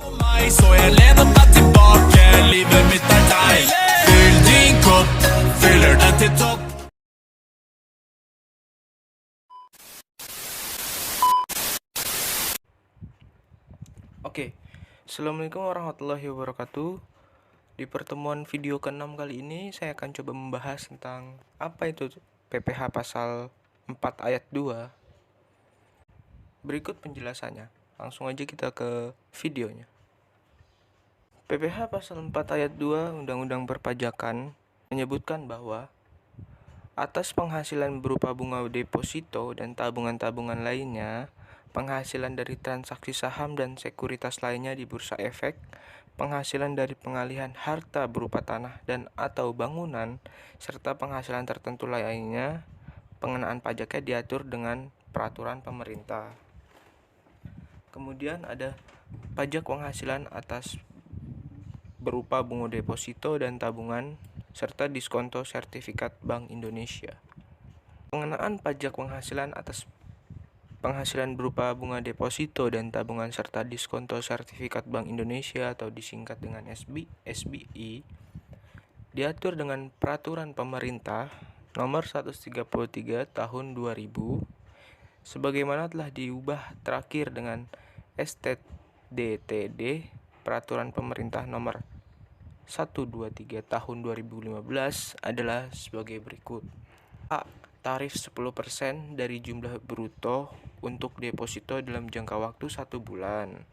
Så jag lener meg tilbake, livet mitt er deilig. Fyll din kopp, fyller den til topp. Oke, Assalamualaikum warahmatullahi wabarakatuh. Di pertemuan video ke-6 kali ini saya akan coba membahas tentang apa itu PPH pasal 4 ayat 2. Berikut penjelasannya. Langsung aja kita ke videonya. PPH pasal 4 ayat 2 Undang-Undang Perpajakan menyebutkan bahwa atas penghasilan berupa bunga deposito dan tabungan-tabungan lainnya, penghasilan dari transaksi saham dan sekuritas lainnya di bursa efek, penghasilan dari pengalihan harta berupa tanah dan atau bangunan, serta penghasilan tertentu lainnya, pengenaan pajaknya diatur dengan peraturan pemerintah. Kemudian ada pajak penghasilan atas berupa bunga deposito dan tabungan, serta diskonto sertifikat Bank Indonesia. Pengenaan pajak penghasilan atas penghasilan berupa bunga deposito dan tabungan serta diskonto sertifikat Bank Indonesia atau disingkat dengan SBI diatur dengan peraturan pemerintah nomor 133 tahun 2000 sebagaimana telah diubah terakhir dengan STDTD peraturan pemerintah nomor 123 tahun 2015 adalah sebagai berikut. A. Tarif 10% dari jumlah bruto untuk deposito dalam jangka waktu 1 bulan.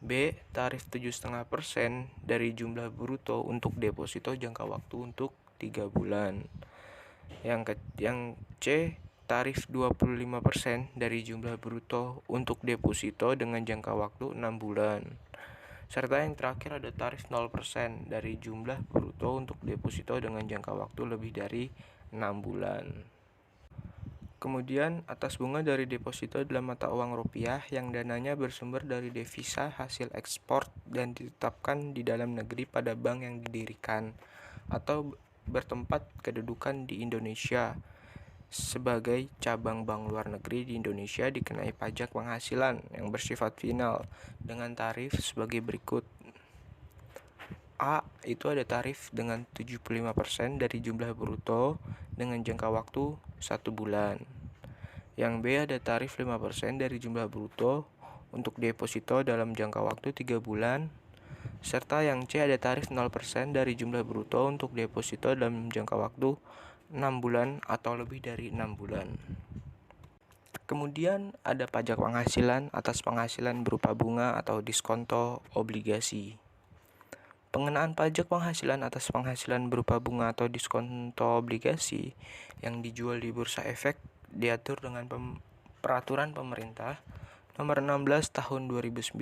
B. Tarif 7,5% dari jumlah bruto untuk deposito jangka waktu untuk 3 bulan. Yang C. Tarif 25% dari jumlah bruto untuk deposito dengan jangka waktu 6 bulan. Serta yang terakhir ada tarif 0% dari jumlah bruto untuk deposito dengan jangka waktu lebih dari 6 bulan. Kemudian, atas bunga dari deposito dalam mata uang rupiah yang dananya bersumber dari devisa hasil ekspor dan ditetapkan di dalam negeri pada bank yang didirikan atau bertempat kedudukan di Indonesia sebagai cabang bank luar negeri di Indonesia dikenai pajak penghasilan yang bersifat final dengan tarif sebagai berikut. A. Itu ada tarif dengan 75% dari jumlah bruto dengan jangka waktu 1 bulan. Yang B ada tarif 5% dari jumlah bruto untuk deposito dalam jangka waktu 3 bulan. Serta yang C ada tarif 0% dari jumlah bruto untuk deposito dalam jangka waktu 6 bulan atau lebih dari 6 bulan. Kemudian ada pajak penghasilan atas penghasilan berupa bunga atau diskonto obligasi. Pengenaan pajak penghasilan atas penghasilan berupa bunga atau diskonto obligasi yang dijual di bursa efek diatur dengan peraturan pemerintah nomor 16 tahun 2009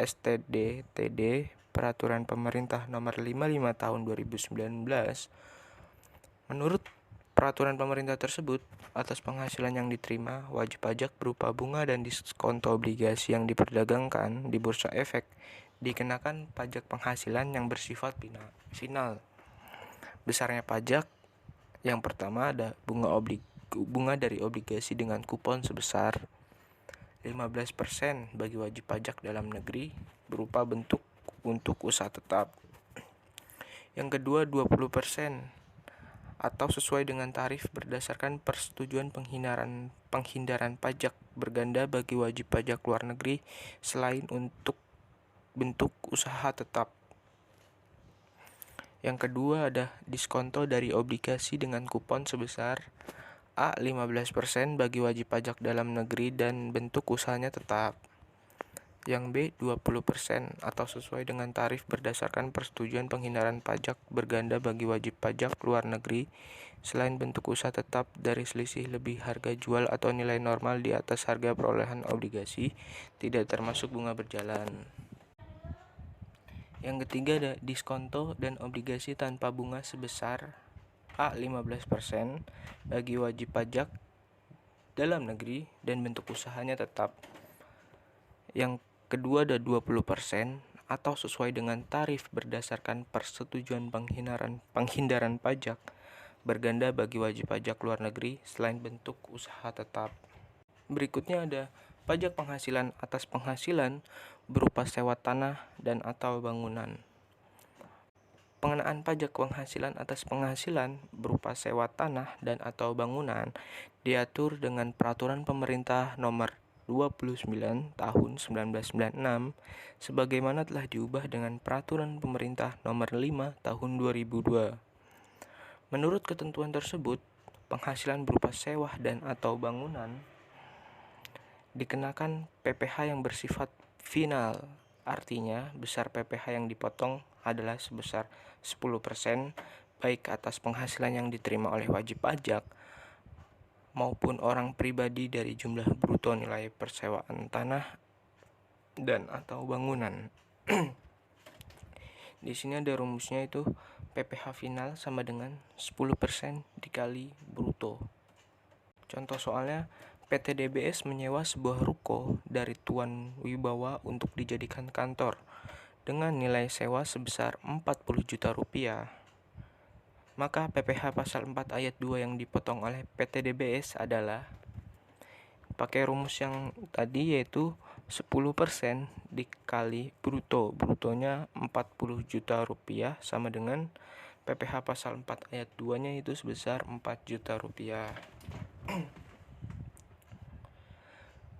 STDTD peraturan pemerintah nomor 55 tahun 2019. Menurut peraturan pemerintah tersebut, atas penghasilan yang diterima, wajib pajak berupa bunga dan diskonto obligasi yang diperdagangkan di bursa efek dikenakan pajak penghasilan yang bersifat final. Besarnya pajak yang pertama ada bunga dari obligasi dengan kupon sebesar 15% bagi wajib pajak dalam negeri berupa bentuk untuk usaha tetap. Yang kedua 20% atau sesuai dengan tarif berdasarkan persetujuan penghindaran pajak berganda bagi wajib pajak luar negeri selain untuk bentuk usaha tetap. Yang kedua ada diskonto dari obligasi dengan kupon sebesar A 15% bagi wajib pajak dalam negeri dan bentuk usahanya tetap. Yang B 20% atau sesuai dengan tarif berdasarkan persetujuan penghindaran pajak berganda bagi wajib pajak luar negeri selain bentuk usaha tetap dari selisih lebih harga jual atau nilai normal di atas harga perolehan obligasi tidak termasuk bunga berjalan. Yang ketiga ada diskonto dan obligasi tanpa bunga sebesar A 15% bagi wajib pajak dalam negeri dan bentuk usahanya tetap. Yang kedua ada 20% atau sesuai dengan tarif berdasarkan persetujuan penghindaran pajak berganda bagi wajib pajak luar negeri selain bentuk usaha tetap. Berikutnya ada pajak penghasilan atas penghasilan berupa sewa tanah dan atau bangunan. Pengenaan pajak penghasilan atas penghasilan berupa sewa tanah dan atau bangunan diatur dengan Peraturan Pemerintah Nomor 29 Tahun 1996 sebagaimana telah diubah dengan Peraturan Pemerintah Nomor 5 Tahun 2002. Menurut ketentuan tersebut, penghasilan berupa sewa dan atau bangunan dikenakan PPh yang bersifat final. Artinya, besar PPh yang dipotong adalah sebesar 10% baik atas penghasilan yang diterima oleh wajib pajak maupun orang pribadi dari jumlah bruto nilai persewaan tanah dan atau bangunan. Di sini ada rumusnya, itu PPh final sama dengan 10% dikali bruto. Contoh soalnya, PT DBS menyewa sebuah ruko dari Tuan Wibawa untuk dijadikan kantor dengan nilai sewa sebesar 40 juta rupiah. Maka PPh pasal 4 ayat 2 yang dipotong oleh PT DBS adalah pakai rumus yang tadi, yaitu 10% dikali bruto. Brutonya 40 juta rupiah sama dengan PPh pasal 4 ayat 2-nya itu sebesar 4 juta rupiah.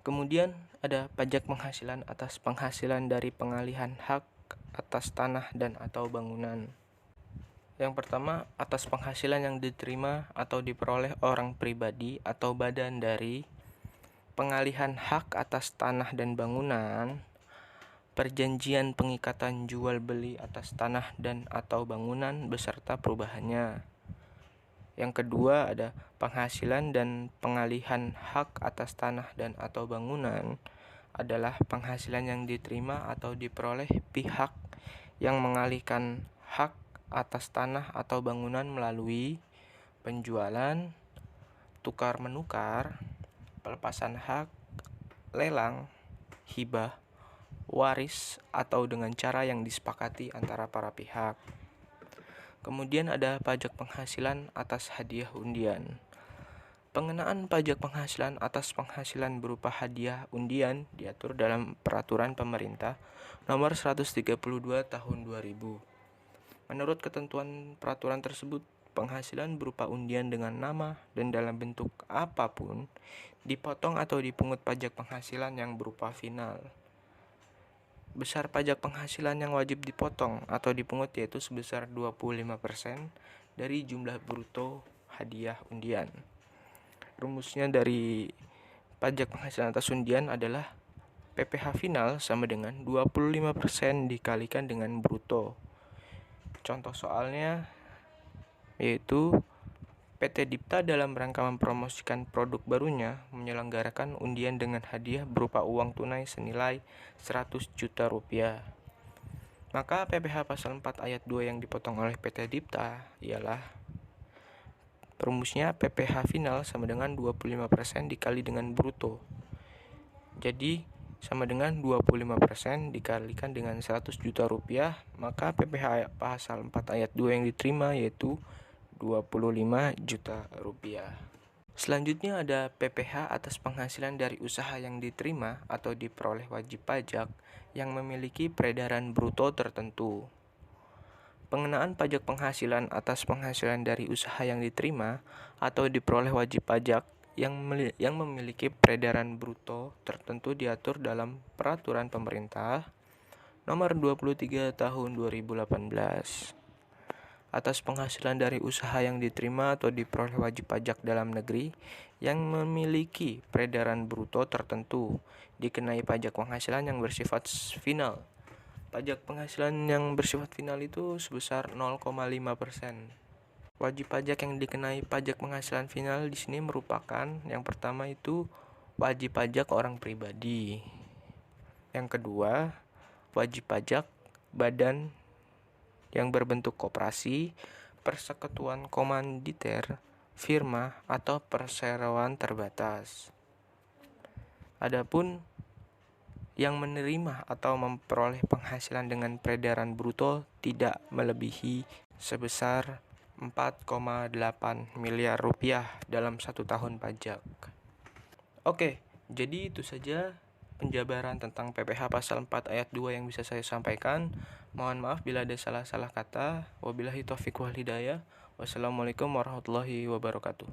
Kemudian ada pajak penghasilan atas penghasilan dari pengalihan hak atas tanah dan atau bangunan. Yang pertama, atas penghasilan yang diterima atau diperoleh orang pribadi atau badan dari pengalihan hak atas tanah dan bangunan, perjanjian pengikatan jual beli atas tanah dan atau bangunan beserta perubahannya. Yang kedua, ada penghasilan dan pengalihan hak atas tanah dan atau bangunan adalah penghasilan yang diterima atau diperoleh pihak yang mengalihkan hak atas tanah atau bangunan melalui penjualan, tukar-menukar, pelepasan hak, lelang, hibah, waris, atau dengan cara yang disepakati antara para pihak. Kemudian ada pajak penghasilan atas hadiah undian. Pengenaan pajak penghasilan atas penghasilan berupa hadiah undian diatur dalam Peraturan Pemerintah Nomor 132 Tahun 2000. Menurut ketentuan peraturan tersebut, penghasilan berupa undian dengan nama dan dalam bentuk apapun dipotong atau dipungut pajak penghasilan yang berupa final. Besar pajak penghasilan yang wajib dipotong atau dipungut yaitu sebesar 25% dari jumlah bruto hadiah undian. Rumusnya dari pajak penghasilan atas undian adalah PPh final sama dengan 25% dikalikan dengan bruto. Contoh soalnya yaitu PT Dipta dalam rangka mempromosikan produk barunya menyelenggarakan undian dengan hadiah berupa uang tunai senilai 100 juta rupiah. Maka PPh pasal 4 ayat 2 yang dipotong oleh PT Dipta ialah rumusnya PPh final sama dengan 25% dikali dengan bruto. Jadi sama dengan 25% dikalikan dengan 100 juta rupiah, maka PPh pasal 4 ayat 2 yang diterima yaitu 25 juta rupiah. Selanjutnya ada PPh atas penghasilan dari usaha yang diterima atau diperoleh wajib pajak yang memiliki peredaran bruto tertentu. Pengenaan pajak penghasilan atas penghasilan dari usaha yang diterima atau diperoleh wajib pajak yang memiliki peredaran bruto tertentu diatur dalam Peraturan Pemerintah Nomor 23 Tahun 2018. Atas penghasilan dari usaha yang diterima atau diperoleh wajib pajak dalam negeri yang memiliki peredaran bruto tertentu dikenai pajak penghasilan yang bersifat final. Pajak penghasilan yang bersifat final itu sebesar 0,5%. Wajib pajak yang dikenai pajak penghasilan final di sini merupakan yang pertama itu wajib pajak orang pribadi. Yang kedua, wajib pajak badan yang berbentuk koperasi, persekutuan komanditer, firma, atau perseroan terbatas. Adapun yang menerima atau memperoleh penghasilan dengan peredaran bruto tidak melebihi sebesar 4,8 miliar rupiah dalam 1 tahun pajak. Oke, Jadi itu saja penjabaran tentang PPH pasal 4 ayat 2 yang bisa saya sampaikan. Mohon maaf bila ada salah-salah kata. Wabillahi taufiq wal hidayah. Wassalamualaikum warahmatullahi wabarakatuh.